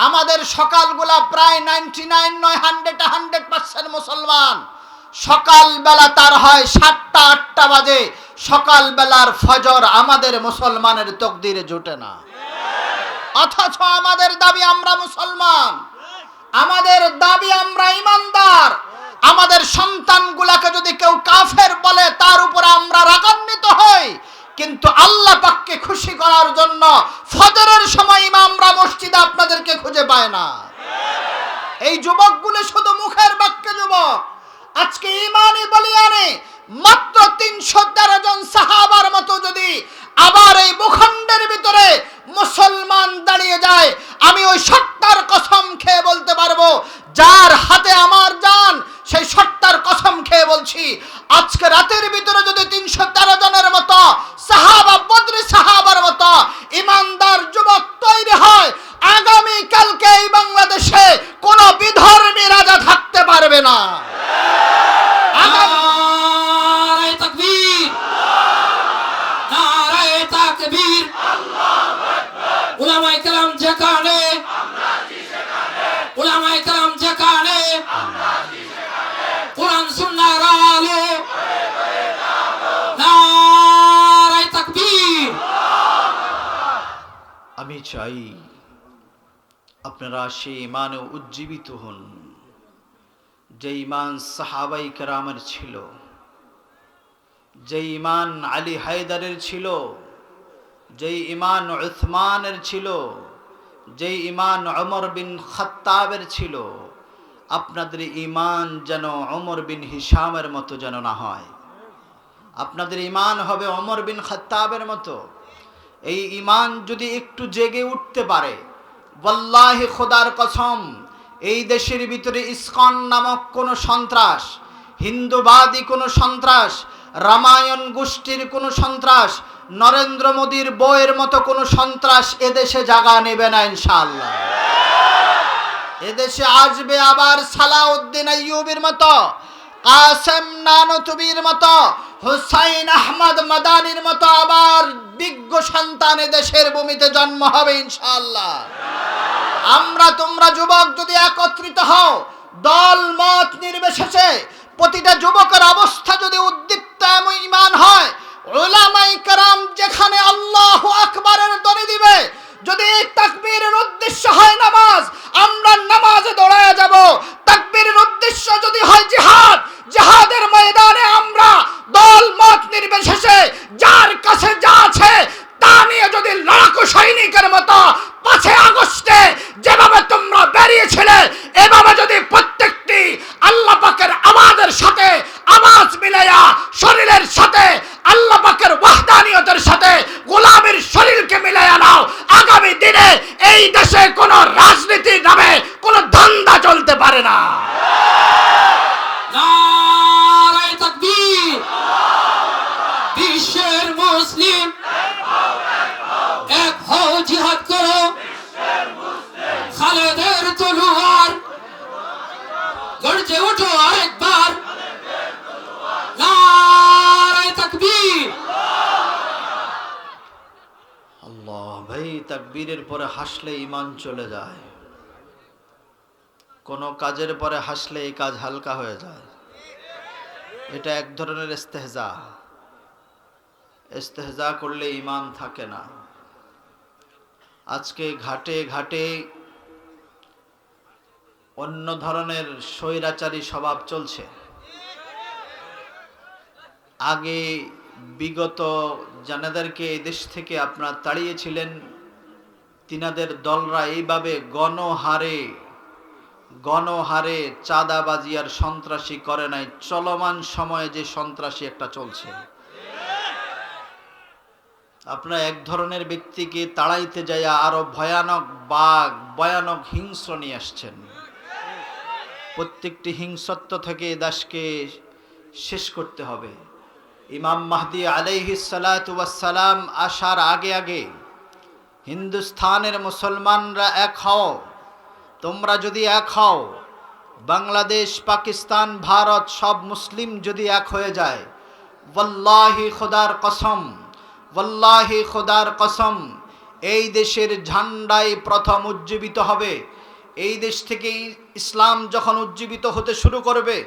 আমাদের সকালগুলা প্রায় 99 নয় 100% মুসলমান। সকালবেলা তার হয় 7টা 8টা বাজে, সকালবেলার ফজর আমাদের মুসলমানের তকদিরে জুটে না। অথচ আমাদের দাবি আমরা মুসলমান, আমাদের দাবি আমরা ইমানদার। আমাদের সন্তানগুলাকে যদি কেউ কাফের বলে তার উপর আমরা রাগান্বিত হই, কিন্তু আল্লাহ পাককে খুশি করার জন্য ফজরের সময় ইমামরা মসজিদে আপনাদেরকে খুঁজে পায় না। এই যুবকগুলো শুধু মুখের বাক্যে যুবক। আজকে ইমানি বলিয়ানে মাত্র 313 জন সাহাবার মতো যদি আবার এই ভূখণ্ডের ভিতরে মুসলমান দাঁড়িয়ে যায়, আমি ওই সত্তার কসম খেয়ে বলতে পারবো, যার হাতে আমার জান, সেই সত্তার কসম খেয়ে বলছি, আজকে রাতের ভিতরে যদি 313 জনের মতো সাহাবা, বদরি সাহাবার মতো ইমানদার যুবক তৈরি হয়, আগামী কালকে এই বাংলাদেশে কোনো বিধর্মী রাজা থাকতে পারবে না। উলামায়ে কেরাম যেখানে, উলামায়ে কেরাম যেখানে, কোরআন সুন্নাহর আলো, নারে তাকবীর। আমি চাই আপনারা সেই ইমানে উজ্জীবিত হন, যে ইমান সাহাবায়ে কেরামের ছিল, যে ইমান আলী হায়দারের ছিল, যে ইমান উসমানের ছিল, যে ইমান ওমর বিন খাত্তাবের ছিল। আপনাদের ইমান যেন ওমর বিন হিশামের মতো যেন না হয়। আপনাদের ইমান হবে ওমর বিন খাত্তাবের মতো। এই ইমান যদি একটু জেগে উঠতে পারে, ওয়াল্লাহি খোদার কসম, এই দেশের ভিতরে ইসকন নামক কোন সন্ত্রাস, হিন্দুবাদী কোন সন্ত্রাস, রামায়ণ গোষ্ঠীর কোন সন্ত্রাস, নরেন্দ্র মোদীর বইয়ের মতো কোন সন্ত্রাস এদেশে জায়গা নেবে না ইনশাআল্লাহ। এদেশে আসবে আবার সালাউদ্দিন আইয়ুবীর মতো, কাসেম নানতুবির মতো, হুসাইন আহমদ মাদানির মতো আবার বিজ্ঞ সন্তান দেশের ভূমিতে জন্ম হবে ইনশাআল্লাহ। আমরা তোমরা যুবক যদি একত্রিত হও, দল মত নির্বিশেষে প্রতিটা যুবকের অবস্থা যদি উদ্দীপ্ত এবং ঈমান হয়, উলামায়ে কেরাম যেখানে আল্লাহু আকবারের ধ্বনি দিবে, যদি এই তাকবীরের উদ্দেশ্য হয় নামাজ, আমরা নামাজে দৌড়ায় যাব। তাকবীরের উদ্দেশ্য যদি হয় জিহাদ, জিহাদের ময়দানে আমরা দল মত নির্বিশেষে যার কাছে যা আছে তা নিয়ে যদি লড়াকু সৈনিকের মতো 5 আগস্টে যেভাবে তোমরা বেরিয়েছিলে, এভাবে যদি প্রত্যেকটি আল্লাহ পাকের আওয়াজের সাথে আওয়াজ মিলাইয়া শরীরের সাথে আল্লাহ পাকের ওয়াহদানিয়তের সাথে গোলামের শরীরকে মিলাইয়া নাও, আগামী দিনে এই দেশে কোন রাজনীতি নামে কোন ধান্দা চলতে পারে না। নারে তাকবীর। বিশ্বের মুসলিম এক হও, জিহাদ করো, খালেদের তলোয়ার গর্জে ওঠো আরেকবার, নারে তাকবীর। আল্লাহ ভাই, তাকবীরের পরে হাসলে ঈমান চলে যায়, কোন কাজের পরে হাসলে এই কাজ হালকা হয়ে যায়। এটা এক ধরনের ইস্তেহজা। ইস্তেহজা করলে ঈমান থাকে না। আজকে ঘাটে ঘাটে অন্য ধরনের স্বৈরাচারী স্বভাব চলছে। আগে বিগত যানাদেরকে এই দেশ থেকে আপনারা তাড়িয়েছিলেন, তিনাদের দলরা এইভাবে গণহারে চাঁদাবাজি আর সন্ত্রাসী করে নাই। চলমান সময়ে যে সন্ত্রাসী একটা চলছে, আপনারা এক ধরনের ব্যক্তিকে তাড়াইতে যাইয়া আরো ভয়ানক বাঘ, ভয়ানক হিংস্র নিয়ে আসছেন। প্রত্যেকটি হিংসত্ব থেকে এই দেশকে শেষ করতে হবে। ইমাম মাহদি আলাইহিস সালাতু ওয়াস সালাম আসার আগে আগে হিন্দুস্তানের মুসলমানরা এক হও। তোমরা যদি এক হও, বাংলাদেশ, পাকিস্তান, ভারত সব মুসলিম যদি এক হয়ে যায়, ওয়াল্লাহি খোদার কসম, ওয়াল্লাহি খোদার কসম, এই দেশের ঝান্ডাই প্রথম উজ্জীবিত হবে। এই দেশ থেকে ইসলাম যখন উজ্জীবিত হতে শুরু করবে,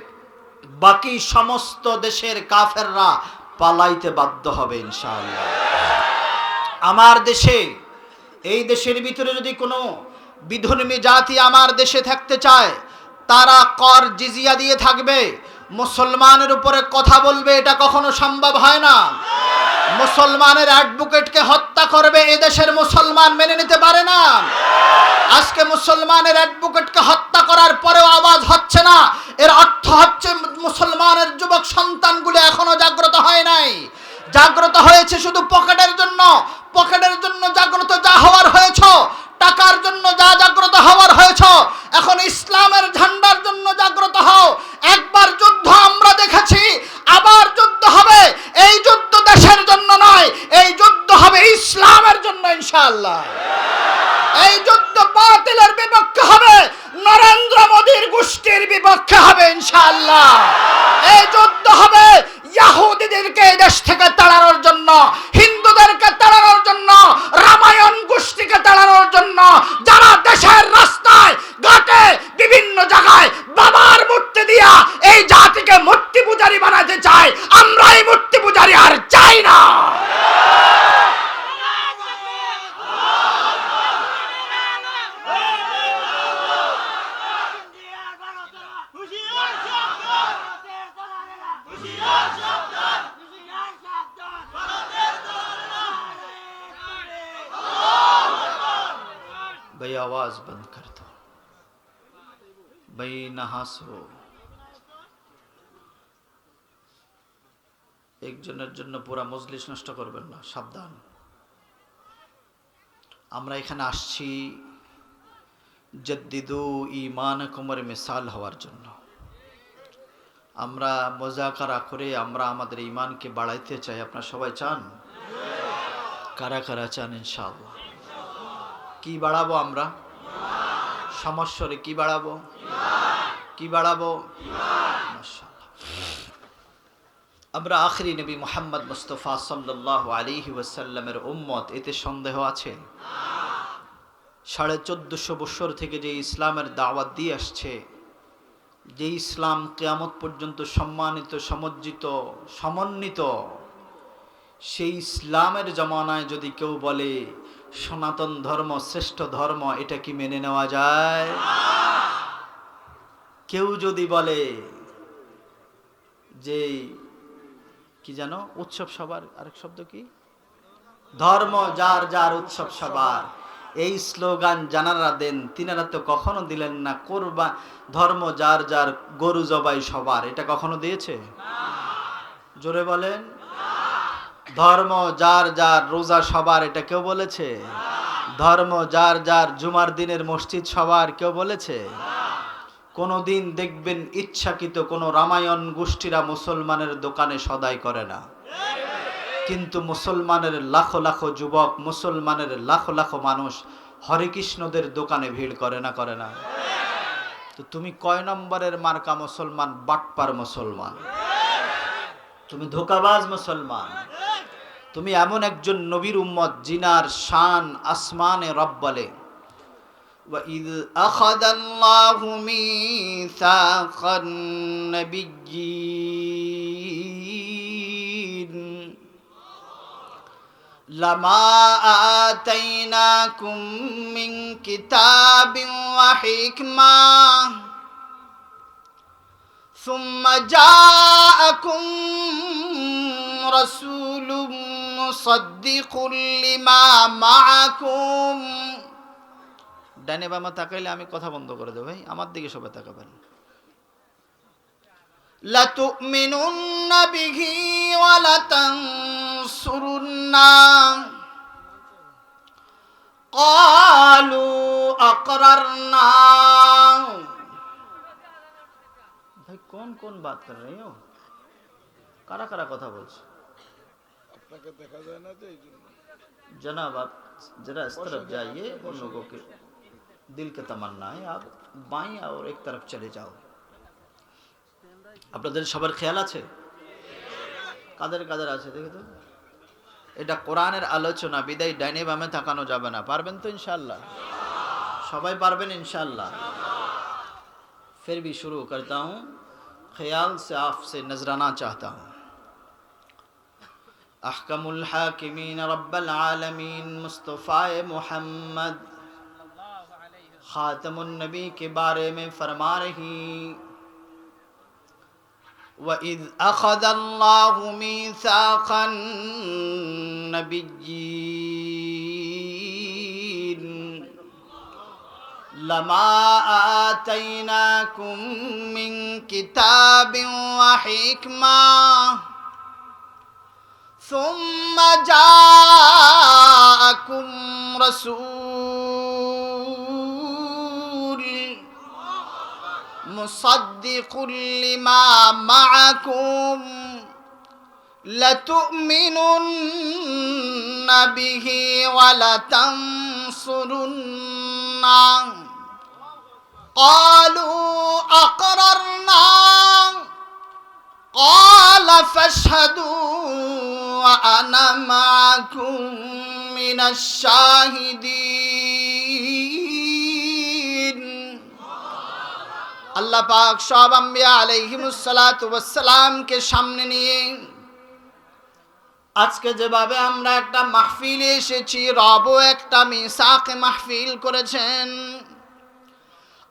বাকি সমস্ত দেশের কাফেররা পালাইতে বাধ্য হবে ইনশাআল্লাহ। আমার দেশে, এই দেশের ভিতরে যদি কোনো বিধর্মী জাতি আমার দেশে থাকতে চায়, তারা কর জিজিয়া দিয়ে থাকবে, মুসলমানের উপরে কথা বলবে, এটা কখনো সম্ভব হয় না। মুসলমানের অ্যাডভোকেটকে হত্যা করবে, এদেশের মুসলমান মেনে নিতে পারে না। আজকে মুসলমানের অ্যাডভোকেটকে হত্যা করার পরেও আওয়াজ হচ্ছে না, এর অর্থ হচ্ছে মুসলমানের যুবক সন্তানগুলো এখনো জাগ্রত হয় নাই। জাগ্রত হয়েছে শুধু পকেটের জন্য। পকেটের জন্য জাগ্রত যা হওয়ার হয়েছ, টাকার জন্য যা জাগ্রত হওয়ার হয়েছ, এখন ইসলামের ঝান্ডার জন্য জাগ্রত হও। একবার যুদ্ধ আমরা দেখেছি, আবার যুদ্ধ হবে। এই যুদ্ধ দেশের জন্য নয়, এই যুদ্ধ হবে ইসলামের জন্য ইনশাআল্লাহ। এই যুদ্ধ বাতিলের বিপক্ষে হবে, নরেন্দ্র মোদীর গোষ্ঠীর বিপক্ষে হবে ইনশাআল্লাহ। এই যুদ্ধ হবে ইহুদিদেরকে এই দেশ থেকে তাড়ানোর জন্য, হিন্দুদেরকে তাড়ানোর জন্য, রামায়ণ গোষ্ঠীকে তাড়ানোর জন্য, যারা দেশের রাস্তায় ঘাটে বিভিন্ন জায়গায় বাবার মূর্তি দিয়া এই জাতিকে মূর্তি পূজারী বানাতে চায়। আমরা এই মূর্তি পূজারী আর চাই না। भाई आवाज बंद कर दो, भाई ना হাসো। একজনের জন্য পুরা মজলিস নষ্ট করবেন না, সাবধান। আমরা এখানে আসছি জাদ্দিদু ঈমানাকুমের মিসাল হওয়ার জন্য। আমরা মুযাকারা করে আমরা আমাদের ঈমানকে বাড়াইতে চাই। আপনারা সবাই চান? কারা কারা চান? ইনশাআল্লাহ। কি বাড়াবো আমরা? সমস্যারে কি বাড়াবো? কি বাড়াবো? মাশাআল্লাহ। আমরা আখিরি নবী মুহাম্মদ মুস্তাফা সাল্লাল্লাহু আলাইহি ওয়াসাল্লামের উম্মত, এতে সন্দেহ আছে? 1450 বছর থেকে যে ইসলামের দাওয়াত দিয়ে আসছে, যে ইসলাম কিয়ামত পর্যন্ত সম্মানিত, সমজ্জিত, সমন্বিত, সেই ইসলামের জমানায় যদি কেউ বলে সনাতন ধর্ম শ্রেষ্ঠ ধর্ম, এটা কি মেনে নেওয়া যায়? কেউ যদি বলে যে কি জানো উৎসব সবার, আরেক শব্দ কি, ধর্ম যার যার উৎসব সবার, এই স্লোগান জানারা দেন, তিনারা তো কখনো দিলেন না কোরবান ধর্ম যার যার গরু জবাই সবার, এটা কখনো দিয়েছে? জোরে বলেন। ধর্ম যার যার রোজা সবার, এটা কেউ বলেছে? ধর্ম যার যার জুমার দিনের মসজিদ সবার, কেউ বলেছে? কোনদিন দেখবেন ইচ্ছাকৃত কোন রামায়ণ গোষ্ঠীরা মুসলমানের দোকানে সদাই করে না, কিন্তু মুসলমানের লাখো লাখো যুবক, মুসলমানের লাখো লাখো মানুষ হরে কৃষ্ণদের দোকানে ভিড় করে না? করে না? তো তুমি কয় নম্বরের মার্কা মুসলমান? বাটপার মুসলমান, তুমি ধোঁকাবাজ মুসলমান। তুমি এমন একজন নবীর উম্মত জিনার শান আসমানে রব বলে, وَإِذْ أَخَذَ اللَّهُ مِيثَاقَ النَّبِيِّينَ لَمَا آتَيْنَاكُمْ مِنْ كِتَابٍ وَحِكْمَةٍ ثُمَّ جَاءَكُمْ رَسُولٌ مُصَدِّقٌ لِمَا مَعَكُمْ। ডানে বামে তাকাইলে আমি কথা বন্ধ করে দেব, ভাই আমার দিকে সবাই তাকাবেন। লাতুমিনুন্না বিহি ওয়া লাতানসুরুন্না ক্বালু আকরারনা। ভাই কোন কোন বাত কর রহে হো? কারা কারা কথা বলছে? আপনাকে দেখা যায় না, জনাব आप जरा इस तरफ जाइए, उन लोगों के दिल का तमन्ना है आप बाएं और एक तरफ चले जाओ। আপনাদের সবার খেয়াল আছে? কাদের কাদের আছে দেখে তো? এটা কোরআনের আলোচনা, বিদায় ডাইনে বামে তাকানো যাবে না। পারবেন তো ইনশাআল্লাহ? সবাই পারবেন ইনশাআল্লাহ? फिर भी शुरू करता हूँ, ख्याल से आपसे नजराना चाहता हूँ। अहकमुल हाकिमीन रब्बल आलमीन मुस्तफ़ा मुहम्मद खातमुन नबी के बारे में फरमा रही, वइज़ अख़ज़ल्लाहु मीसाक़न नबिय्यीन लमा आतैनाकुम मिन किताबिन व हिकमा सुम्मा जाअकुम रसूल मुसद्दिक़ुल लिमा मअकुम लतुअमिनुन्न बिही व लतंसुरुन्ना क़ालू अक़ररना क़ाल फ़अशहदू व अना मअकुम मिनश शाहिदीन। আল্লাহ পাক সব আম্বিয়া আলাইহিমুসসালাতু ওয়াসসালামকে সামনে নিয়ে আজকে যেভাবে আমরা একটা মাহফিলে এসেছি, রবও একটা মিসাকে মাহফিল করেছেন।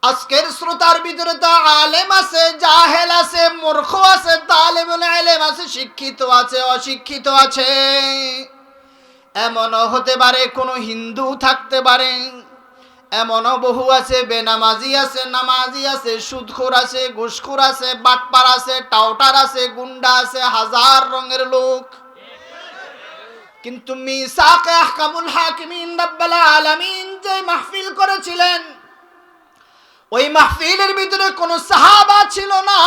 আজকের শ্রোতার ভিতরে তো আলেম আছে, জাহেল আছে, মূর্খ আছে, তালেবুল ইলম আছে, শিক্ষিত আছে, অশিক্ষিত আছে। এমনও হতে পারে কোনো হিন্দু থাকতে পারে, এমনও বহু আছে বেনামাজি আছে, নামাজি আছে, সুদখোর আছে, ঘুষখোর আছে, বাটপার আছে, টাউটার আছে, গুন্ডা আছে, হাজার রঙের লোক। কিন্তু মিসাকে আহকামুল হাকিমিন রব্বুল আলামিন যে মাহফিল করেছিলেন, ওই মাহফিলের ভিতরে কোনো সাহাবা ছিল না,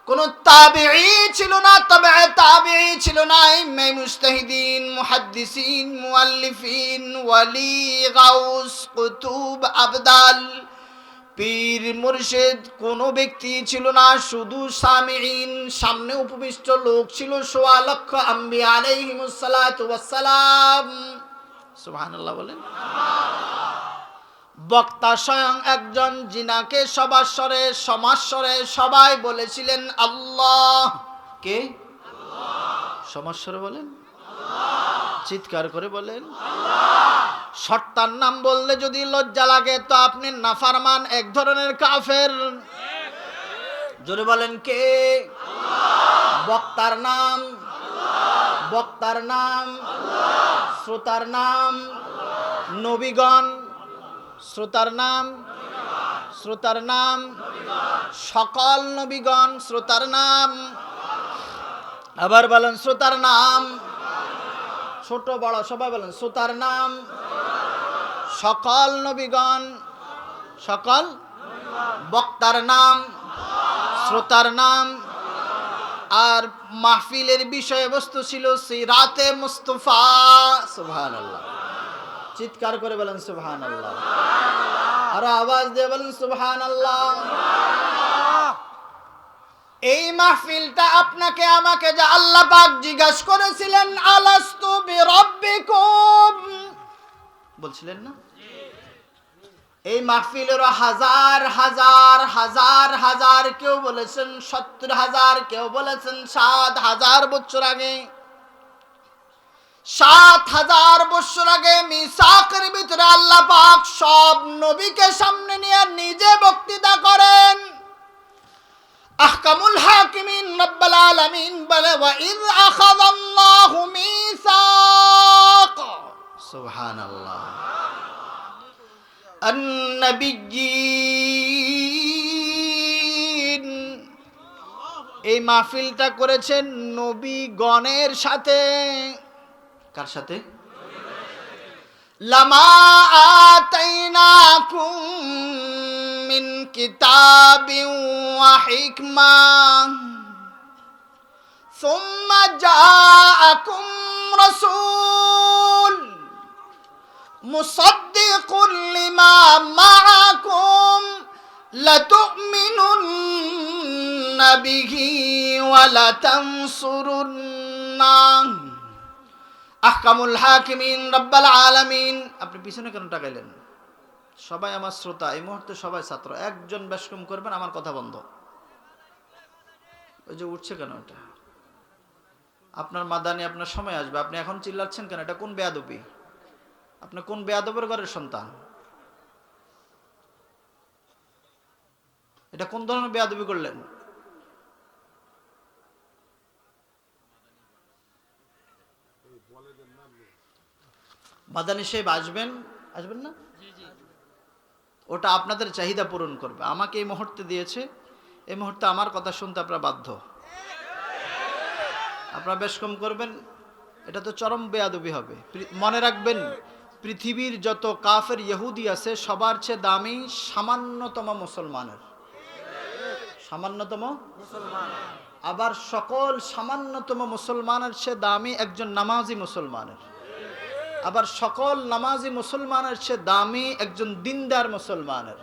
কোনো তাবিঈ ছিল না, তাবিঈ তাবিঈ ছিল না, ইমাম মুজতাহিদিন, মুহাদ্দিসিন, মুআল্লিফিন, ওয়ালি, গাউস, কুতুব, আবদাল, পীর, মুর্শিদ কোনো ব্যক্তি ছিল না। শুধু সামিঈন, সামনে উপবিষ্ট লোক ছিল ১৬ লক্ষ আম্বিয়া আলাইহিমুসসালাতু ওয়াসসালাম। সুবহানাল্লাহ বলেন। বক্তা স্বয়ং একজন, জিনাকে সবার স্বরে, সমাজ স্বরে সবাই বলেছিলেন আল্লাহ। কে? সমাজ স্বরে বলেন, চিৎকার করে বলেন সত্তার নাম বললে যদি লজ্জা লাগে তো আপনি নাফরমান, এক ধরনের কাফের। জোরে বলেন কে? বক্তার নাম, বক্তার নাম, শ্রোতার নাম নবীগণ, শ্রোতার নাম, শ্রোতার নাম সকল নবীগণ, শ্রোতার নাম, আবার বলেন শ্রোতার নাম, ছোট বড় সবাই বলেন শ্রোতার নাম সকল নবীগণ, সকল বক্তার নাম, শ্রোতার নাম। আর মাহফিলের বিষয়বস্তু ছিল সিরাতে মুস্তাফা। সুবহানাল্লাহ, চিৎকার করে বলেন সুবহানাল্লাহ, আর আওয়াজ দিয়ে বলেন সুবহানাল্লাহ। এই মাহফিলটা আপনাকে আমাকে যে আল্লাহ পাক জিজ্ঞাসা করেছিলেন আলাস্তু বিরাব্বিকুম, বলছিলেন না? এই মাহফিলের হাজার হাজার হাজার হাজার, কেউ বলেছেন ৭০,০০০, কেউ বলেছেন ৭,০০০ বছর আগে। ৭,০০০ বছর আগে মিসাকের ভিতরে আল্লাহ পাক সব নবীকে সামনে নিয়ে নিজে বক্তৃতা করেন। আহকামুল হাকিমিন রব্বুল আলামিন বলে ওয়াইয আখাযাল্লাহু মিসাক, সুবহানাল্লাহ, আন-নাবিয়্যিন। এই মাহফিলটা করেছেন নবীগণের সাথে। কার সাথে? লামা আতাইনাকুম মিন কিতাবিন ওয়া হিকমা সুম্মা জাআকুম রাসূল মুসাদ্দিকুল লিমা মাআকুম লাতু'মিনুন্না বিহি ওয়া লাতানসুরুন্না আহকামুল হাকিমিন রব্বাল আলামিন। আপনি পিছনে কেন টাকাইলেন? সবাই আমার শ্রোতা, এই মুহূর্তে সবাই ছাত্র। একজন বেশকম করবেন, আমার কথা বন্ধ। ওই যে উঠছে কেন এটা? আপনার মাদানি, আপনার সময় আসবে। আপনি এখন চিল্লাচ্ছেন কেন? এটা কোন বেয়াদবি? আপনি কোন বেয়াদবের ঘরের সন্তান? এটা কোন ধরনের বেয়াদবি করলেন? মাদানি সাহেব আসবেন, আসবেন না? ওটা আপনাদের চাহিদা পূরণ করবে। আমাকে এই মুহূর্তে দিয়েছে, এই মুহূর্তে আমার কথা শুনতে আপনারা বাধ্য। আপনারা বেশ কম করবেন, এটা তো চরম বেয়াদবি হবে। মনে রাখবেন, পৃথিবীর যত কাফের ইহুদি আছে সবার চেয়ে দামি সামান্যতম মুসলমানের, সামান্যতম মুসলমান। আবার সকল সামান্যতম মুসলমানের চেয়ে দামি একজন নামাজি মুসলমানের। আবার সকল নামাজি মুসলমানের চেয়ে দামি একজন দিনদার মুসলমানের।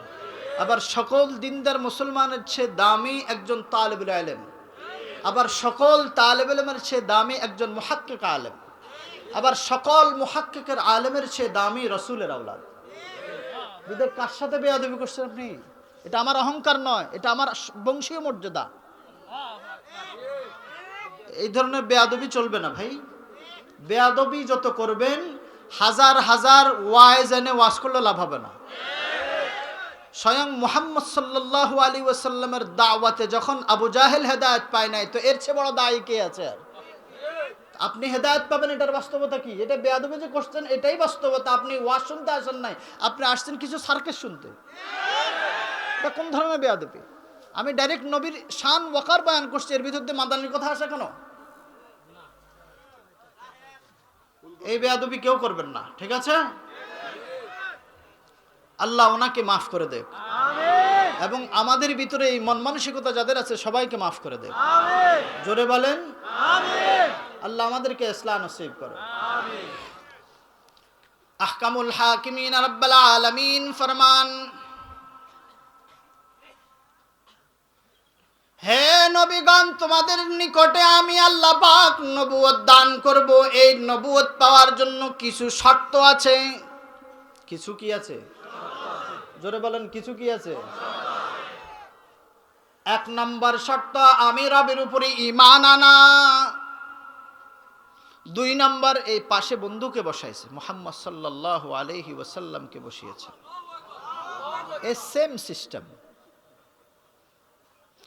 আবার সকল দিনদার মুসলমানের চেয়ে দামি একজন তালিবুল ইলম। আবার সকল তালিবুল ইলমের চেয়ে দামি একজন মুহাক্কিক আলেম। আবার সকল মুহাক্কিকের আলেমের চেয়ে দামি রাসূলের আওলাদ। বিদেশ কার সাথে বেয়াদবি করছেন আপনি? এটা আমার অহংকার নয়, এটা আমার বংশীয় মর্যাদা। এই ধরনের বেয়াদবি চলবে না ভাই। বেয়াদবি যত করবেন, হাজার হাজার ওয়াইজ এনে ওয়াজ করলে লাভ হবে না। স্বয়ং মুহাম্মদ সাল্লাল্লাহু আলাইহি ওয়াসাল্লামের দাওয়াতে যখন আবু জাহেল হেদায়েত পায় নাই, তো এর চেয়ে বড় দায়ী কে আছে? আপনি হেদায়েত পাবেন, এটার বাস্তবতা কি? এটা বেয়াদবি যে করছেন এটাই বাস্তবতা। আপনি ওয়াজ শুনতে আসেন নাই, আপনি আসছেন কিছু সার্কেস শুনতে। এটা কোন ধরনের বেয়াদবি? আমি ডাইরেক্ট নবীর শান ওয়াকার বয়ান করছি, এর বিরুদ্ধে মাদানির কথা আসে কেন? এই বেয়াদবি কেউ করবেন না, ঠিক আছে? আল্লাহ ওনাকে মাফ করে দেব, এবং আমাদের ভিতরে এই মন মানসিকতা যাদের আছে সবাইকে মাফ করে দেব। জোরে বলেন আল্লাহ আমাদেরকে ইসলাম নসিব করে। আহকামুল হাকিমিন রব্বাল আলামিন ফরমান, হে নবীগণ, তোমাদের নিকটে আমি আল্লাহ পাক নবুয়ত দান করব। এই নবুয়ত পাওয়ার জন্য কিছু শর্ত আছে। কিছু কি আছে? জোরে বলেন, কিছু কি আছে? এক নম্বর শর্ত, আমি রবের উপরে ঈমান আনা। দুই নম্বর, এই পাশে বন্ধুকে বসাইছে, মুহাম্মদ সাল্লাল্লাহু আলাইহি ওয়াসাল্লামকে বসিয়েছে। এই সেম সিস্টেম।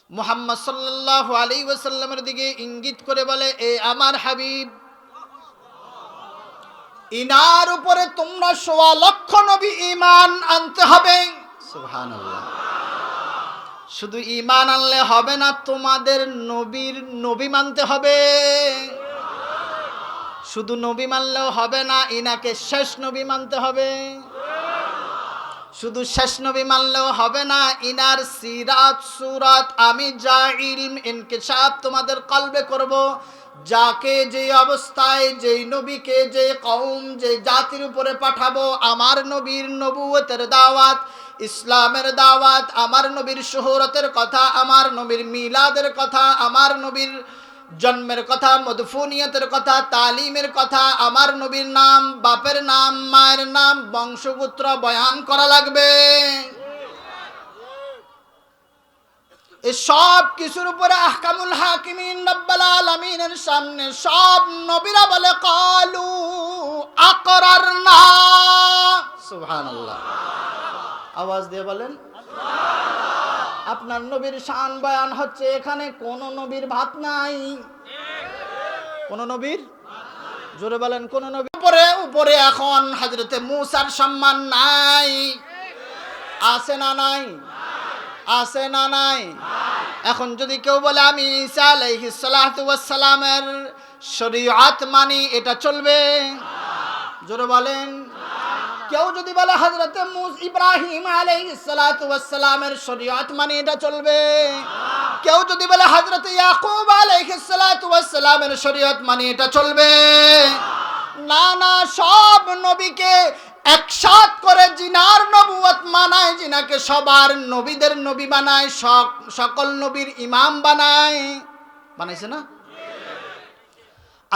মুহাম্মদ সাল্লাল্লাহু আলাইহি ওয়াসাল্লামের দিকে ইঙ্গিত করে বলে, এ আমার হাবিব, ইনার উপরে তোমরা ১.৫ লক্ষ নবী ঈমান আনতে হবে। সুবহানাল্লাহ। শুধু ঈমান আনলে হবে না, তোমাদের নবীর নবী মানতে হবে। শুধু নবী মানলেও হবে না, ইনাকে শেষ নবী মানতে হবে। শুধু শেষ নবী মানলেও হবে না, ইনার সিরাত সুরাত আমি যা ইলম ইনকিশাফ তোমাদের কলবে করব। যাকে যে অবস্থায়, যেই নবীকে যে কওম যে জাতির উপরে পাঠাবো, আমার নবীর নবুয়তের দাওয়াত, ইসলামের দাওয়াত, আমার নবীর শোহরতের কথা, আমার নবীর মিলাদের কথা, আমার নবীর জন্মের কথা, মদফুনিয়তের কথা, তালিমের কথা, আমার নবীর নাম, বাপের নাম, মায়ের নাম, বংশগোত্র বয়ান করা লাগবে। এই সব কিছুর উপরে আহকামুল হাকিমিন রব্বাল আলামিনের সামনে সব নবীরা বলে ক্বালু আকরারনা। সুবহানাল্লাহ। আওয়াজ দিয়ে বলেন আপনার নবীর শান বয়ান হচ্ছে, এখানে কোন নবীর ভাত নাই। কোন নবীর? জোরে বলেন কোন নবী? উপরে উপরে এখন হযরতে মূসার সম্মান নাই, আছে না নাই? আছে না নাই? এখন যদি কেউ বলে আমি ঈসা আলাইহিস সালাতু ওয়াস সালামের শরীয়ত মানি, এটা চলবে? জোরে বলেন। কেউ যদি বলে হযরতে ইব্রাহিম আলাইহিস সালাতু ওয়াস সালামের শরীয়ত মানি, এটা চলবে? কেউ যদি বলে হযরতে ইয়াকুব আলাইহিস সালাতু ওয়াস সালামের শরীয়ত মানি, এটা চলবে? না না, সব নবীকে একসাথ করে জিনার নবুয়ত মানায়, জিনাকে সবার নবীদের নবী বানায়, সকল নবীর ইমাম বানায়। বানাইছে না?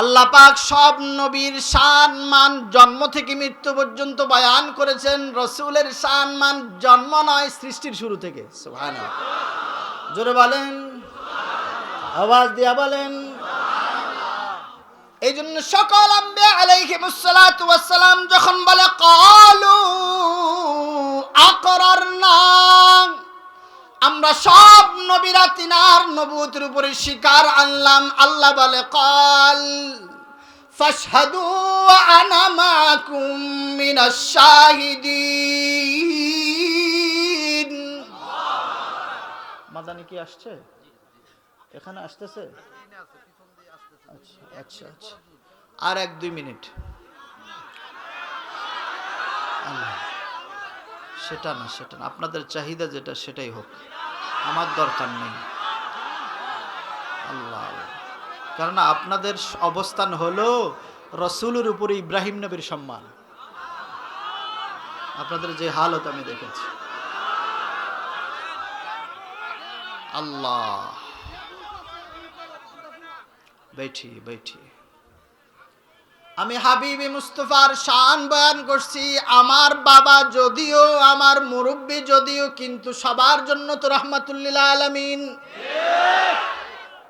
আল্লাহ পাক সব নবীর শান মান জন্ম থেকে মৃত্যু পর্যন্ত বয়ান করেছেন। রাসূলের শান মান জন্ম নয়, সৃষ্টির শুরু থেকে। সুবহানাল্লাহ, জোরে বলেন, আওয়াজ দিয়া বলেন। এই জন্য সকল আম্বিয়া আলাইহিমুস সালাতু ওয়াস সালাম যখন বলে ক্বালু আকরারনা, আমরা সব নবীরা তিনার নবুয়তের উপরে স্বীকার আনলাম। আল্লাহ বলে ক্বাল ফাশহাদু ওয়া আনা মাআকুম মিনাশ শাহিদিন। মাদানি কি আসছে? এখানে আসতেছে? আচ্ছা আচ্ছা আচ্ছা, আর 1-2 মিনিট। সেটা না, আপনাদের চাহিদা যেটা সেটাই হোক, আমার দরকার নেই। আল্লাহ, কারণ আপনাদের অবস্থান হলো রসুলের উপরে ইব্রাহিম নবীর সম্মান। আপনাদের যে হালত আমি দেখেছি। আল্লাহ, बैठी আমি হাবিবি মুস্তাফার শান বয়ান করছি। আমার বাবা যদিও, আমার মুরব্বি যদিও, কিন্তু সবার জন্য তো রাহমাতুল লিল আলামিন।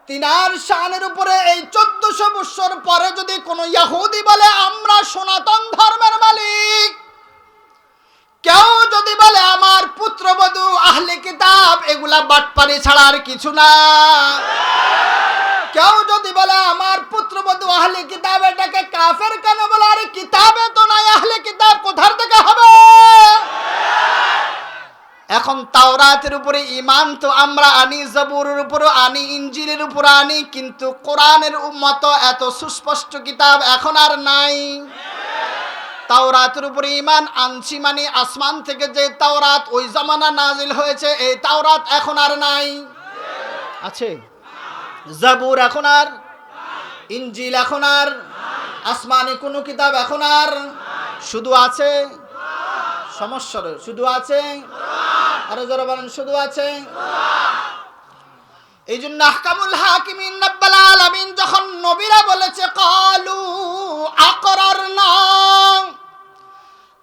তিনার শানের উপরে এই 1400 বছর পরে যদি কোনো ইহুদি বলে আমরা সনাতন ধর্মের মালিক, কেউ যদি বলে আমার পুত্রবধূ আহলে কিতাব, এগুলা বাটপারি ছাড়া আর কিছু না। কেউ যদি বলে আমার পুত্রবধূ আহলে কিতাব, এটাকে কাফের কেন বলে? আরে কিতাবে তো নাই, আহলে কিতাব কোথার থেকে হবে? এখন তাওরাতের উপরে ঈমান তো আমরা আনি, জবুরের উপরে আনি, ইনজিলের উপরে আনি, কিন্তু কোরআনের মতো এত সুস্পষ্ট কিতাব এখন আর নাই। তাওরাতের উপরে ঈমান আনছি মানে আসমান থেকে যে তাওরাত ওই জামানা নাজিল হয়েছে, এই তাওরাত এখন আর নাই। আছে জাবুর এখন আর, ইনজিল এখন আর, আসমানি কোনো কিতাব এখন আর, শুধু আছে সমস্যা, শুধু আছে, আরো যারা বলেন শুধু আছে। এই জন্য আহকামুল হাকিমিন রাব্বুল আলামিন যখন নবীরা বলেছে ক্বালু আকরারনা,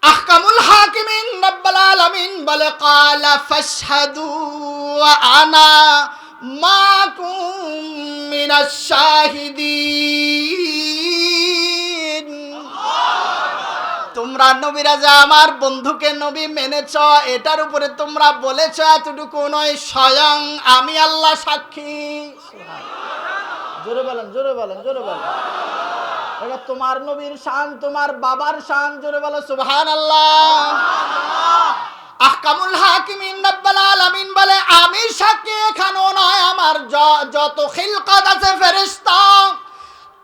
আহকামুল হাকিমিন রাব্বুল আলামিন বলে ক্বালা ফাশহাদু ওয়া আনা মাকুম মিনাশ শাহিদিন। তোমরা নবীরা যা আমার বন্ধুকে নবী মেনেছ, এটার উপরে তোমরা বলেছ এতটুকু নয়, স্বয়ং আমি আল্লাহ সাক্ষী। জোরে বলেন, জোরে বলেন, জোরে বলেন। এটা তোমার নবীর শান, তোমার বাবার শান। জোরে বলো সুবহানাল্লাহ। আহকামুল হাকিমিন রাব্বুল আলামিন বলে আমি সাক্ষী এখানেও নয়, আমার যত খিলকাত আছে ফেরেশতা,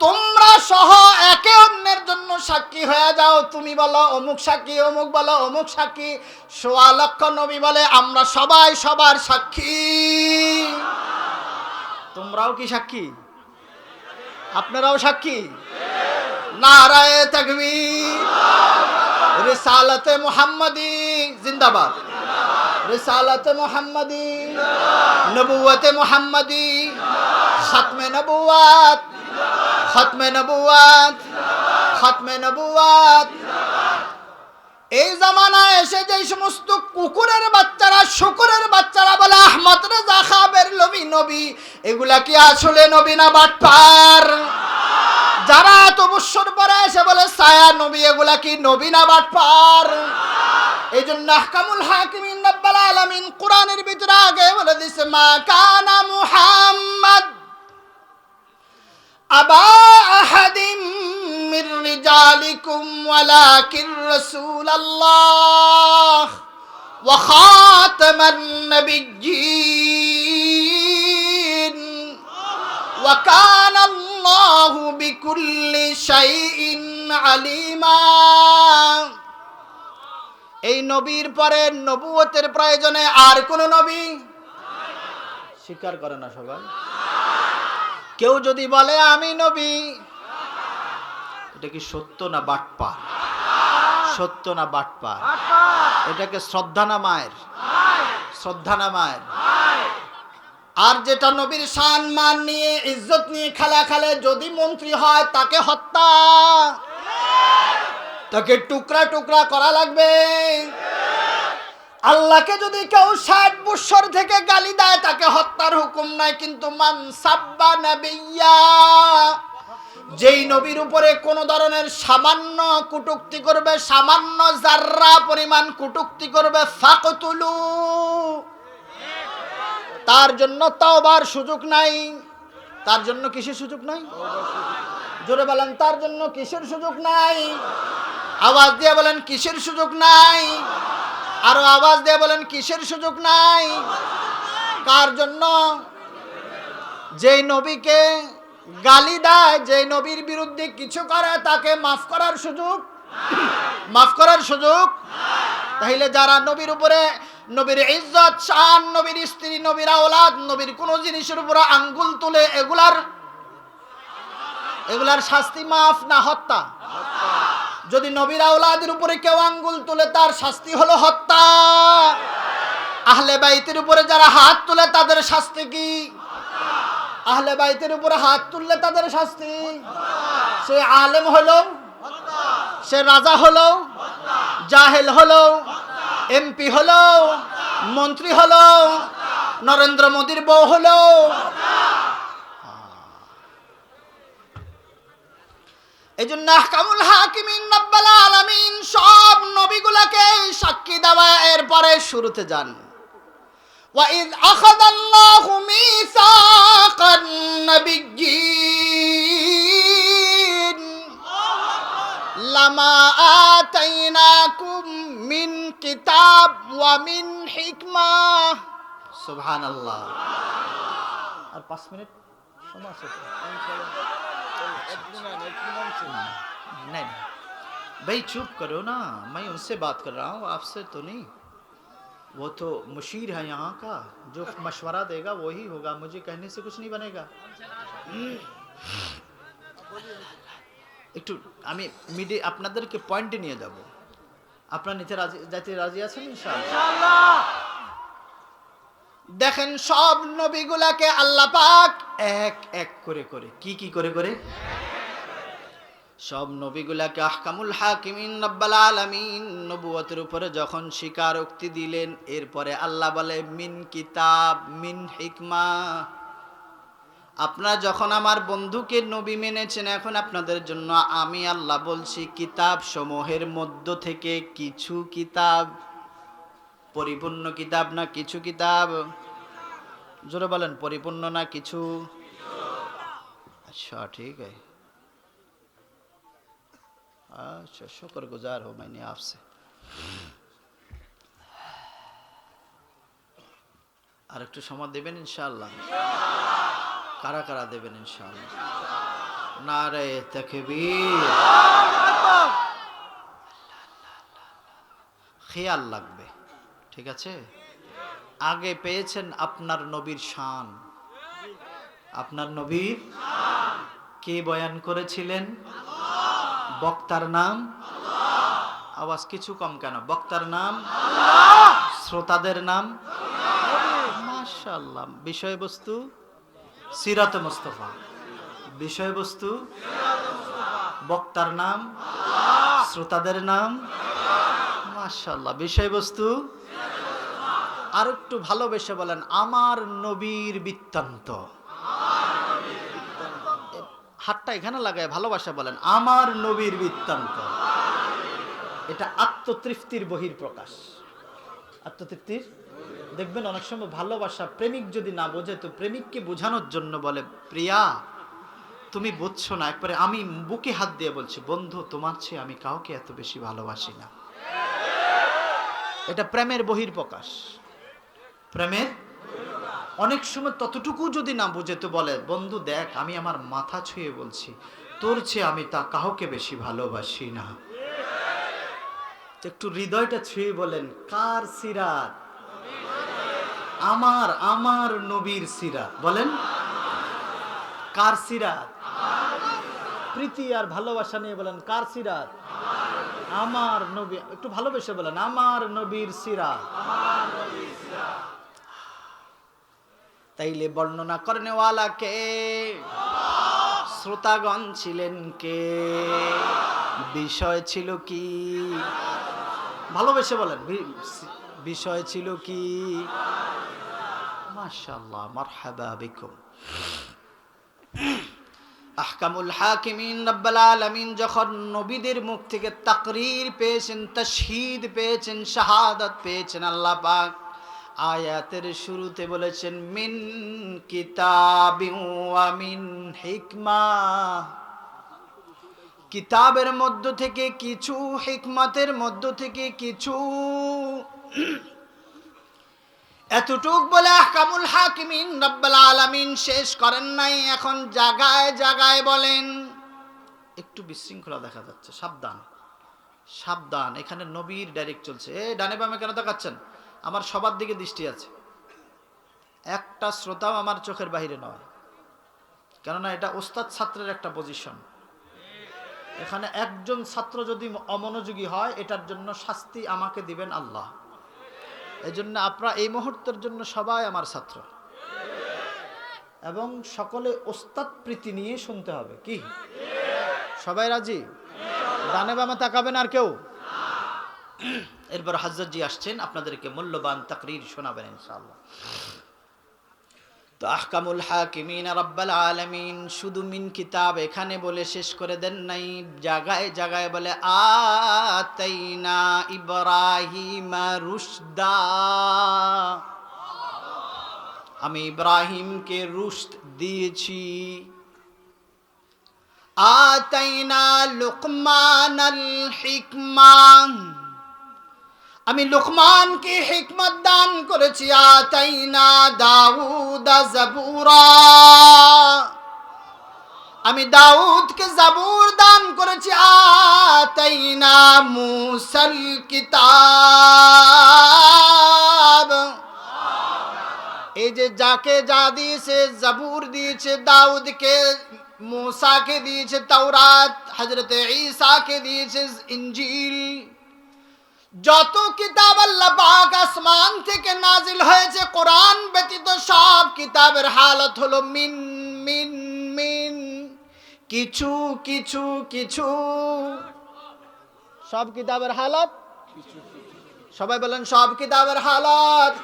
তোমরা সহ একে অন্যের জন্য সাক্ষী হয়ে যাও। তুমি বলো অমুক সাক্ষী, অমুক বলো অমুক সাক্ষী, ১৬ লক্ষ নবী বলে আমরা সবাই সবার সাক্ষী। তোমরাও কি সাক্ষী? আপনারাও সাক্ষী? নারায়ে তাকবীর, রিসালাতে মুহাম্মাদি জিন্দাবাদ, রিসালাতে মুহাম্মাদি, নবুওয়াতে মুহাম্মাদি, খাতমে নবুওয়াত, খাতমে নবুওয়াত, খাতমে নবুওয়াত। এই জামানায় এসে যে সমস্ত কুকুরের বাচ্চারা, শুকুরের বাচ্চারা বলে আহমদ রেজা খাঁ বেরলভী নবী, এগুলা কি আসলে নবী না বাটপার? যারা এত বছর পরে এসে বলে ছায়া নবী, এগুলা কি নবী না বাটপার? এই জন্য আহকামুল হাকিমিন রাব্বুল আলামিন কোরআনের ভিতরে আগে বলে দিয়েছে মা কানা মুহাম্মদ আবা আহাদিম মির রিজালিকুম ওয়ালাকিন রাসূলুল্লাহ ওয়া খাতামান নাবিয়্যিন ওয়া কানা আল্লাহু বিকুল্লি শাইইন আলিমা। এই নবীর পরে নবুয়তের প্রয়োজনে আর কোন নবী স্বীকার করে না সবাই। কেউ যদি বলে আমি নবী, এটা কি সত্য না বাটপার? সত্য না বাটপার? এটাকে শ্রদ্ধা না মায়ের? শ্রদ্ধা না মায়ের? আর যেটা নবীর সম্মান নিয়ে ইজ্জত নিয়ে খেলা খেলে, যদি মন্ত্রী হয় তাকে হত্যা, তাকে টুকরা টুকরা করা লাগবে। আল্লাহকে যদি কেউ 60 বছর থেকে গালি দেয় তাকে হত্যার হুকুম নাই, কিন্তু মান সাব্বা নাবিয়্যা, যেই নবীর উপরে কোন ধরনের সামান্য কটূক্তি করবে, সামান্য জাররা পরিমাণ কটূক্তি করবে, ফাকতুলু, তার জন্য তওবার সুযোগ নাই। তার জন্য কিসের সুযোগ নাই? জোরে বলেন, তার জন্য কিসের সুযোগ নাই? আওয়াজ দিয়ে বলেন, কিসের সুযোগ নাই? আরো আওয়াজ দিয়ে বলেন, কিসের সুযোগ নাই? কার জন্য? যেই নবীকে গালি দেয়, যেই নবীর বিরুদ্ধে কিছু করে, তাকে মাফ করার সুযোগ, মাফ করার সুযোগ। তাহলে যারা নবীর উপরে, নবীর ইজ্জত শান, নবীর স্ত্রী, নবীর আওলাদ, নবীর কোন জিনিসের উপরে আঙ্গুল তুলে, এগুলার শাস্তি মাফ না হত্যা? যদি নবীর আওলাদের উপরে কেউ আঙ্গুল তুলে তার শাস্তি হলো হত্যা। আহলে বাইতের উপরে যারা হাত তুলে তাদের শাস্তি কি? আহলে বাইতের উপরে হাত তুললে তাদের শাস্তি, সে আলেম হলো, সে রাজা হলো, জাহেল হলো, এমপি হলো, মন্ত্রী হলো, নরেন্দ্র মোদীর বউ হলো, এই জন্য আহকামুল হাকিমিন রাব্বুল আলামিন সব নবীগুলাকে সাক্ষী দেওয়া। এরপরে শুরুতে যান, ওয়াইদ আখাযাল্লাহু মিসাকান নাবিয়্যিন লামা আতাইনাকুম মিন কিতাব ওয়া মিন হিকমা। সুবহানাল্লাহ। আর 5 মিনিট সময় আছে? नहीं भाई चुप करो ना, मैं उनसे बात कर रहा हूँ, आपसे तो नहीं। वो तो मुशीर है यहाँ का, जो मशवरा देगा वही होगा, मुझे कहने से कुछ नहीं बनेगा। একটু আমি মিডে আপনাদেরকে পয়েন্টে নিয়ে যাব। আপনারা নিতে রাজি, যাইতে রাজি আছেন ইনশাআল্লাহ? দেখেন, সব নবীগুলাকে আল্লাহ পাক এক এক করে করে, কি করে করে, সব নবীগুলাকে আহকামুল হাকিমিন রাব্বুল আলামিন নবুয়তের উপরে যখন স্বীকারোক্তি দিলেন, এরপরে আল্লাহ বলে মিন কিতাব মিন হিকমা। আপনারা যখন আমার বন্ধুকে নবী মেনেছেন, এখন আপনাদের জন্য আমি আল্লাহ বলছি, কিতাব সমূহের মধ্য থেকে কিছু কিতাব, পরিপূর্ণ কিতাব না কিছু কিতাব? জোরে বলেন, পরিপূর্ণ না কিছু? আচ্ছা ঠিক আছে, अच्छा शुक्रगुजार हो मैंने आपसे। আর একটু সময় দেবেন ইনশাআল্লাহ? কারা কারা দেবেন ইনশাআল্লাহ? নারে তাকবীর। খেয়াল লাগবে, ঠিক আছে? আগে পেয়েছেন আপনার নবীর শান, আপনার নবীর কে বয়ান করেছিলেন? বক্তার নাম? আওয়াজ কিছু কম কেন? বক্তার নাম, শ্রোতাদের নাম মাশাআল্লাহ। বিষয়বস্তু সিরাত মুস্তাফা, বিষয়বস্তু বক্তার নাম, শ্রোতাদের নাম মাশাআল্লাহ। বিষয়বস্তু আর একটু ভালোবেসে বলেন, আমার নবীর বৃত্তান্ত। হাতটা এখানে লাগায় ভালোবাসা বলেন, আমার নবীর বৃত্তান্ত। এটা আত্মতৃপ্তির বহির প্রকাশ, আত্মতৃপ্তির। দেখবেন অনেক সময় ভালোবাসা প্রেমিক যদি না বোঝে, তো প্রেমিককে বোঝানোর জন্য বলে, প্রিয়া তুমি বুঝছো না। একবারে আমি বুকে হাত দিয়ে বলছি, বন্ধু তোমার চেয়ে আমি কাউকে এত বেশি ভালোবাসি না। এটা প্রেমের বহির প্রকাশ, প্রেমের। অনেক সময় ততটুকু যদি না বুঝে, তো বলে, বন্ধু দেখ আমি আমার মাথা ছুঁয়ে বলছি, তোর চেয়ে আমি তা কাউকে বেশি ভালোবাসি না। একটু হৃদয়টা ছুঁয়ে বলেন, কার সিরাত? আমার নবীর সিরাত। বলেন, কার সিরাত? প্রীতি আর ভালোবাসা নিয়ে বলেন, কার সিরাত? আমার নবী। একটু ভালোবেসে বলেন, আমার নবীর সিরাত। তাইলে বর্ণনা করেনওয়ালা কে? শ্রোতাগণ ছিলেন কে? বিষয় ছিল কি? ভালোবেসে বলেন, বিষয় ছিল কি? মাশাআল্লাহ, মারহাবা বিকুম। আহকামুল হাকিমিন রব্বুল আলামিন যখন নবীদের মুখ থেকে তাকরীর পেয়েছেন, তাশহীদ পেয়েছেন, শাহাদাত পেয়েছেন, আল্লাহ পাক আয়াতের শুরুতে বলেছেন মিন কিতাবিন ওয়া মিন হিকমা। কিতাবের মধ্য থেকে কিছু, হিকমতের মধ্য থেকে কিছু। এতটুক বলে আহকামুল হাকিমিন রব্বুল আলামিন শেষ করেন নাই। এখন জায়গায় জায়গায় বলেন। একটু বিশৃঙ্খলা দেখা যাচ্ছে, সাবধান সাবধান। এখানে নবীর ডাইরেক্ট চলছে। এই ডানে বামে কেন তাকাচ্ছেন? আমার সবার দিকে দৃষ্টি আছে, একটা শ্রোতাও আমার চোখের বাইরে নয়, কেননা এটা ওস্তাদ ছাত্রের একটা পজিশন। এখানে একজন ছাত্র যদি অমনোযোগী হয়, এটার জন্য শাস্তি আমাকে দিবেন আল্লাহ। এই জন্য আপনারা এই মুহূর্তের জন্য সবাই আমার ছাত্র, এবং সকলে ওস্তাদ প্রীতি নিয়ে শুনতে হবে। কি সবাই রাজি? ডানে বামে তাকাবেন আর কেউ? এরপর হযরত জি আসছেন, আপনাদেরকে মূল্যবান তাকরীর শোনাবেন ইনশাআল্লাহ। তো আহকামুল হাকিমিন রব্বুল আলামিন শুধু মিন কিতাব এখানে বলে শেষ করে দেন নাই, জায়গায় জায়গায় বলে আতাইনা ইব্রাহিমা রুশদা। আমি ইব্রাহিমকে রুশদ দিয়েছি। আতাইনা লুকমানাল হিকমা। আমি লুকমানকে হিকমত দান করেছি। আতাইনা দাউদা জাবুরা। আমি দাউদকে জাবুর দান করেছি। আতাইনা মুসাল কিতাব। এই যে যাকে যা দিয়েছে, জাবুর দিয়েছে দাউদকে, मूसाকে দিয়েছে তাওরাত, হযরত ঈসাকে দিয়েছে ইনজিল। যত কিতাব আল্লাহ পাক আসমান থেকে নাজিল হয়েছে কোরআন ব্যতীত সব কিতাবের হালত হলো মিন মিন মিন, কিছু কিছু কিছু। সব কিতাবের হালত, সবাই বলেন সব কিতাবের হালত।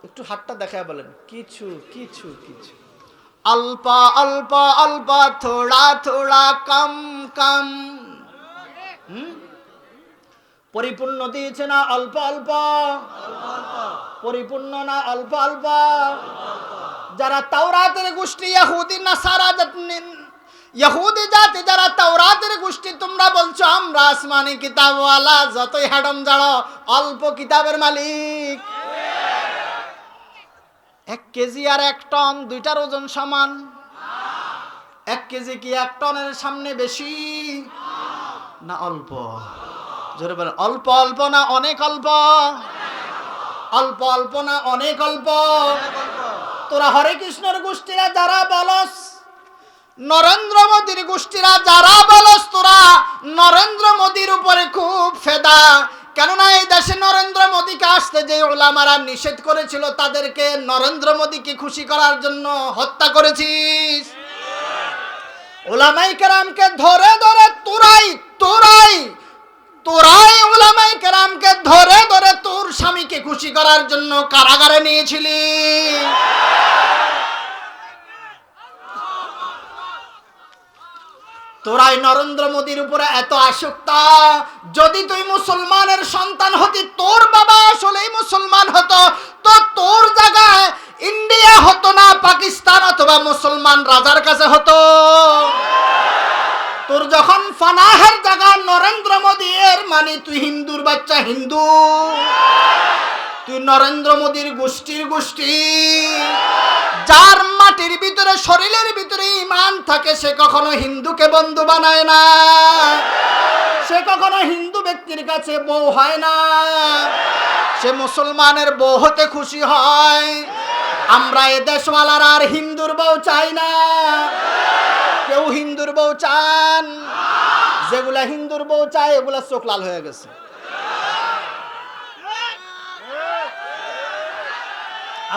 একটু হাতটা দেখায় বলেন কিছু কিছু কিছু। अल्प अल्प अल्प थोड़ा थोड़ा कम कम। পরিপূর্ণ দিয়েছে না অল্প অল্প? পরিপূর্ণ না অল্প অল্প? যারা তাওরাতের গোষ্ঠী ইহুদি নাসারা, ইহুদি জাতি যারা তাওরাতের গোষ্ঠী, তোমরা বলছো আমরা আসমানি কিতাবওয়ালা, যতই হাডম জাড়ো অল্প কিতাবের মালিক। 1 কেজি আর 1 টন দুইটার ওজন সমান? 1 কেজি কি 1 টনের সামনে বেশি না অল্প? জোরে বলেন অল্প অল্প না অনেক অল্প? অল্প অল্প না অনেক অল্প? তোরা হরে কৃষ্ণের গোষ্ঠীরা যারা বলস, নরেন্দ্র মোদীর গোষ্ঠীরা যারা বলস, তোরা নরেন্দ্র মোদীর উপরে খুব ফেদা। কেননা এই দেশে নরেন্দ্র মোদীকে আসতে যে উলামারা নিষেধ করেছিল, তাদেরকে নরেন্দ্র মোদীকে খুশি করার জন্য হত্যা করেছিস। উলামায়ে কেরামকে ধরে ধরে তোরাই তোরাই তোরাই উলামায়ে কেরামকে ধরে ধরে তোর স্বামীকে খুশি করার জন্য কারাগারে নিয়েছিলি। তোরাই নরেন্দ্র মোদীর উপরে এত আসক্ত। যদি তুই মুসলমানের সন্তান হতি, তোর বাবা আসলেই মুসলমান হতো, তো তোর জায়গায় ইন্ডিয়া হতো না, পাকিস্তান অথবা মুসলমান রাজার কাছে হতো। তোর যখন ফানাহের জায়গা নরেন্দ্র মোদী, এর মানে তুই হিন্দুর বাচ্চা হিন্দু। তুই নরেন্দ্র মোদীর গোষ্ঠীর গোষ্ঠী। যার মাটির ভিতরে শরীরের ভিতরে ঈমান থাকে, সে কখনো হিন্দুকে বন্ধু বানায় না, সে কখনো হিন্দু ব্যক্তির কাছে বউ হয় না, সে মুসলমানের বউ হতে খুশি হয়। আমরা এ দেশওয়ালারা আর হিন্দুর বউ চাই না। কেউ হিন্দুর বউ চান? যেগুলা হিন্দুর বউ চায় এগুলা চোখ লাল হয়ে গেছে।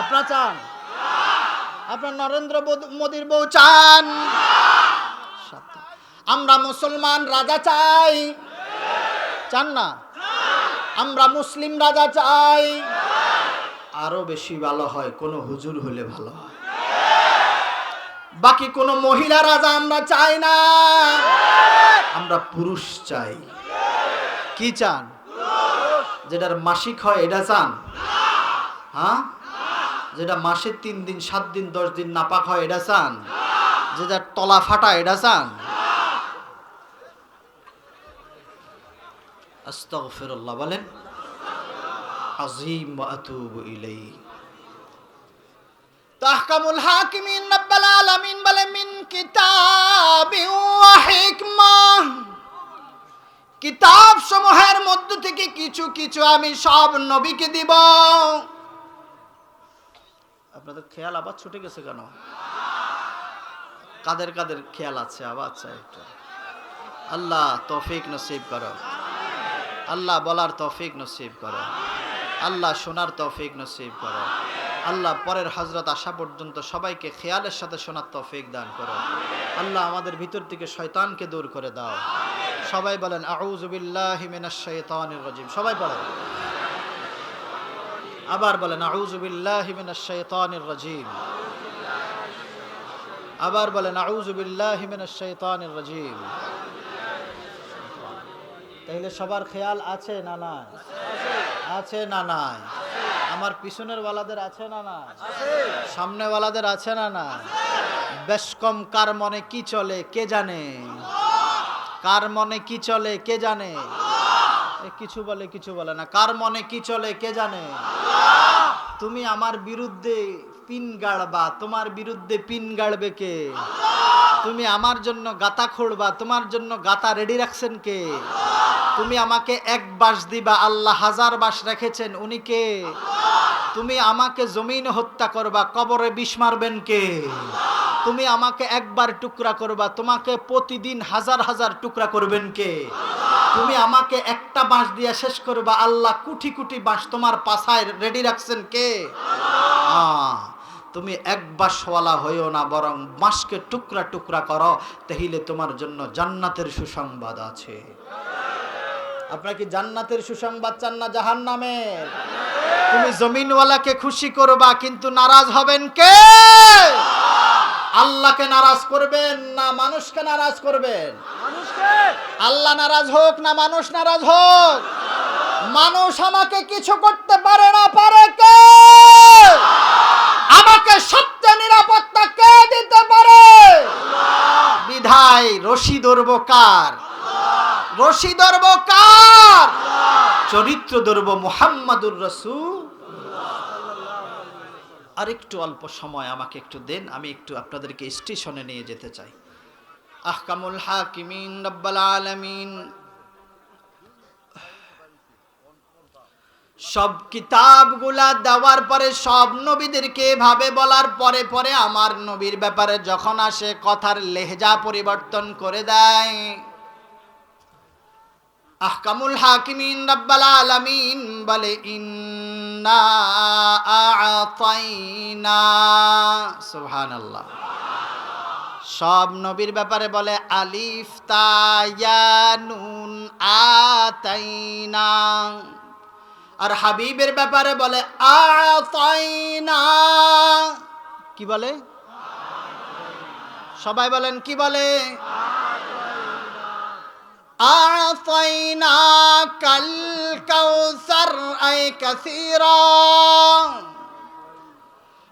আপনারা চান? আপনার নরেন্দ্র মোদীর বউ চান? আমরা মুসলমান রাজা চাই, চান না? আমরা মুসলিম রাজা চাই। আরো বেশি ভালো হয় কোন হুজুর হলে ভালো হয়। বাকি কোন মহিলা রাজা আমরা চাই না, আমরা পুরুষ চাই। কি চান? যেটার মাসিক হয় এটা চান? হ্যাঁ, যেটা মাসে 3 দিন 7 দিন 10 দিন নাপাক হয় এটা চান? যেটা তলা ফাটা এটা চান? আস্তাগফিরুল্লাহ বলেন। আযীম ওয়া আতুবু ইলাইহি। তাহকামুল হাকিমিন রাব্বুল আলামিন বলে মিন কিতাবি ওয়া হিকমা, কিতাব সমূহের মধ্য থেকে কিছু কিছু আমি সব নবীকে দিব। আপনাদের খেয়াল আবার ছুটে গেছে কেন? কাদের কাদের খেয়াল আছে? আবার চাই একটু। আল্লাহ তৌফিক নসিব করো, আল্লাহ বলার তৌফিক নসিব করো, আল্লাহ শোনার তৌফিক নসিব করো। আল্লাহ পরের হযরত আসা পর্যন্ত সবাইকে খেয়ালের সাথে শোনার তৌফিক দান করো। আল্লাহ আমাদের ভিতর থেকে শয়তানকে দূর করে দাও। সবাই বলেন আউযু বিল্লাহি মিনাশ শাইতানির রাজিম। সবাই বলেন, আবার বলেন আউযু বিল্লাহি মিনাশ শাইতানির রাজিম। আবার বলেন আউযু বিল্লাহি মিনাশ শাইতানির রাজিম। তাহলে সবার খেয়াল আছে না নাই? আছে না নাই? আমার পিছনের ওয়ালাদের আছে না নাই? সামনে ওয়ালাদের আছে না নাই? বেশ কম কার মনে কি চলে কে জানে? কার মনে কি চলে কে জানে? কিছু বলে কিছু বলে না। কার মনে কি চলে কে জানে? তুমি আমার বিরুদ্ধে পিন গাড়বা, তোমার বিরুদ্ধে পিন গাড়বে কে? তুমি আমার জন্য গাতা খুঁড়বা, তোমার জন্য গাতা রেডি রাখছেন কে? তুমি আমাকে এক বাঁশ দিবা, আল্লাহ 1000 বাঁশ রেখেছেন, উনি কে? তুমি আমাকে জমিন হত্যা করবা, কবরে বিষ মারবেন কে? তুমি আমাকে একবার টুকরা করবা, তোমাকে প্রতিদিন 1000 টুকরা করবেন কে? তুমি আমাকে একটা বাঁশ দিয়ে শেষ করবা, আল্লাহ কোটি কোটি বাঁশ তোমার পাছায় রেডি রাখছেন কে? তুমি এক বাঁশওয়ালা হইও না, বরং বাঁশকে টুকরা টুকরা করো, তাহলে তোমার জন্য জান্নাতের সুসংবাদ আছে। আপনারা কি জান্নাতের সুসংবাদ চান না জাহান্নামের? তুমি জমিনওয়ালাকে খুশি করবা, কিন্তু নারাজ হবেন কে? আল্লাহকে নারাজ করবেন না মানুষকে নারাজ করবেন? আল্লাহ নারাজ হোক না মানুষ নারাজ হোক? মানুষ আমাকে কিছু করতে পারে না, পারে কে? আমাকে সবচেয়ে নিরাপত্তা কে দিতে পারে? বিধায় রশি ধরবো কার? রশি ধরবো কার? চরিত্র ধরবো মুহাম্মাদুর রাসূল। আর একটু অল্প সময় আমাকে একটু দেন, আমি একটু আপনাদেরকে স্টেশনে নিয়ে যেতে চাই। আহকামুল হাকিমিন রাব্বুল আলামিন সব কিতাবগুলা দেওয়ার পরে, সব নবীদেরকে এভাবে বলার পরে পরে আমার নবীর ব্যাপারে যখন আসে, কথার লেহজা পরিবর্তন করে দেয়। আহকামুল হাকিমিন রাব্বুল আলামিন বলে ইন্না আ'তাইনা, সুবহানাল্লাহ। সব নবীর ব্যাপারে বলে আলিফ তা ইয়া নুন আতাইনা। আর হাবিবের ব্যাপারে বলে আ'তাইনা। কি বলে? সবাই বলেন কি বলে? আ'তাইনা কাল কাউসার আই কাসীরা।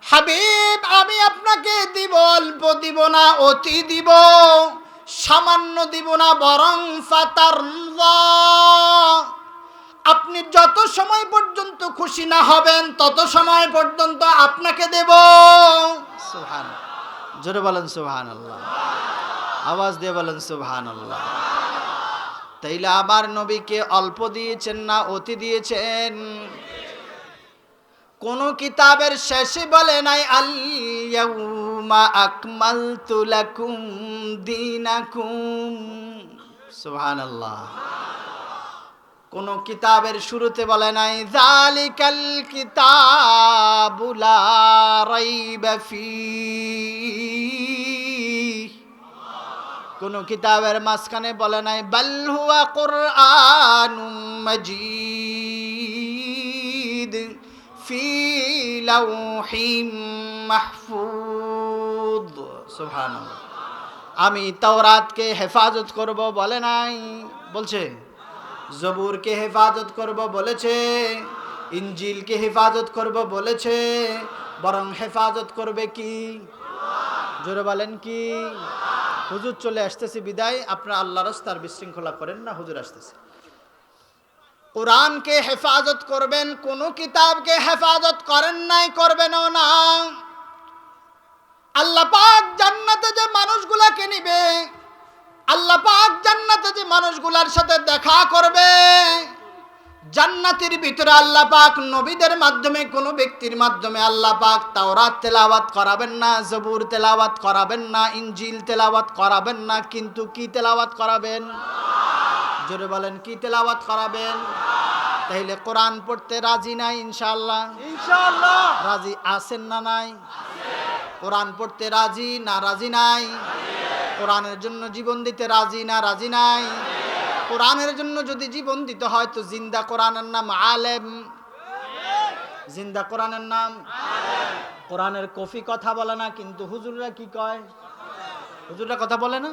হাবিব আমি আপনাকে দিব, অল্প দিব না, অতি দিব, সামান্য দিব না, বরং ফাতারদা, আপনি যত সময় পর্যন্ত খুশি না হবেন তত সময় পর্যন্ত আপনাকে দেব। সুবহানাল্লাহ, জোরে বলেন সুবহানাল্লাহ, আওয়াজ দিয়ে বলেন সুবহানাল্লাহ। তাইলে আমার নবীকে অল্প দিয়েছেন না অতি দিয়েছেন? কোন কিতাবের শেষে বলে নাই আল ইয়াউমা আকমালতু লাকুম দীনাকুম? সুবহানাল্লাহ। কোন কিতাবের শুরুতে বলে নাই যালিকাল কিতাবু লা রাইবা ফীহ। কোন কিতাবের মাঝখানে বলে নাই বাল হুয়া কুরআনুম মাজিদ ফি লাওহিম মাহফুজ। সুবহানাল্লাহ। আমি তাওরাতকে হেফাজত করব বলে নাই, বলছে। জবুরকে হেফাজত করব বলেছে, ইনজিলকে হেফাজত করব বলেছে, বরং হেফাজত করবে কি? জোরে বলেন কি? হুজুর চলে আসতেছে বিদায়, আপনারা আল্লাহর রাস্তার বিশৃঙ্খলা করেন না, হুজুর আসতেছে। কোরআনকে হেফাজত করবেন, কোন কিতাবকে হেফাজত করেন নাই, করবেনও না। আল্লাহ পাক জান্নাতে যে মানুষগুলাকে নিবে, আল্লাহ পাক জান্নাতে যে মানুষগুলার সাথে দেখা করবে, জান্নাতের ভিতরে আল্লাহ পাক নবীদের মাধ্যমে, কোন ব্যক্তির মাধ্যমে আল্লাহ পাক তাওরাত তেলাওয়াত করাবেন না, জবুর তেলাওয়াত করাবেন না, ইনজিল তেলাওয়াত করাবেন না, কিন্তু কি তেলাওয়াত করাবেন? জোরে বলেন, কি তেলাওয়াত করাবেন? তাইলে কোরআন পড়তে রাজি নাই? ইনশাআল্লাহ ইনশাআল্লাহ রাজি আছেন না নাই? কোরআন পড়তে রাজি না রাজি নাই? কোরআনের জন্য জীবন দিতে রাজি না রাজি নাই? কোরআনের জন্য যদি জীবন দিতে হয় তো জিন্দা কোরআনের নাম আলেম, জিন্দা কোরআনের নাম। কোরআনের কফি কথা বলে না, কিন্তু হুজুররা কি কয়? হুজুররা কথা বলে না?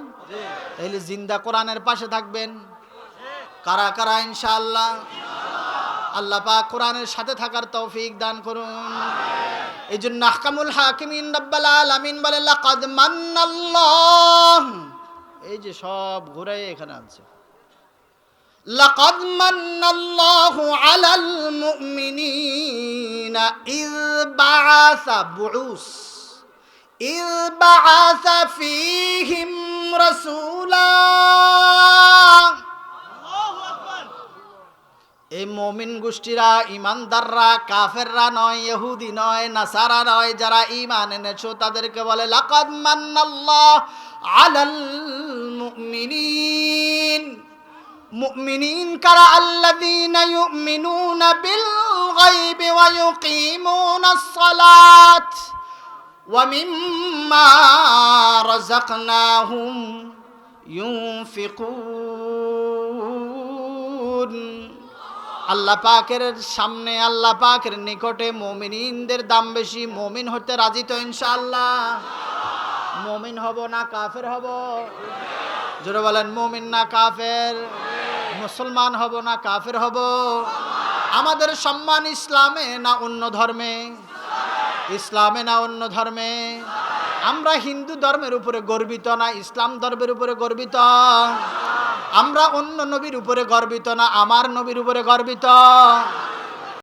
তাইলে জিন্দা কোরআনের পাশে থাকবেন। কারা কারা ইনশাআল্লাহ? আল্লাহ পাক কোরআনের সাথে থাকার তৌফিক দান করুন। এই জন্য আহকামুল হাকিমিন রাব্বুল আলামিন বলে লাকাদ মান্নাল্লাহ, এই যে সব ঘুরে এখানে আছে, লাকাদ মান্নাল্লাহু আলাল মুমিনিনা ইয বাআসা ফীহিম রাসূলা। এই মুমিন গোষ্ঠীরা, ইমানদাররা, কাফেররা নয়, ইহুদি নয়, নাসারা নয়, যারা ঈমান এনেছো তাদেরকে বলে লাকাদ মান্নাল্লাহু আলাল মুমিনিন। মুমিনিন কারা? আল্লাযীনা ইউমিনুনা বিল গায়বি ওয়া ইউকিমুনাস সালাত ওয়া মিম্মা রাযাকনাহুম ইউনফিকুন। আল্লাহ পাকের সামনে, আল্লাহ পাকের নিকটে মুমিনদের দাম বেশি। মুমিন হতে রাজি তো ইনশাআল্লাহ? মুমিন হব না কাফের হব? জোরে বলেন, মুমিন না কাফের? মুসলমান হব না কাফের হব? আমাদের সম্মান ইসলামে না অন্য ধর্মে? ইসলামে না অন্য ধর্মে? আমরা হিন্দু ধর্মের উপরে গর্বিত না ইসলাম ধর্মের উপরে গর্বিত? আমরা অন্য নবীর উপরে গর্বিত না আমার নবীর উপরে গর্বিত?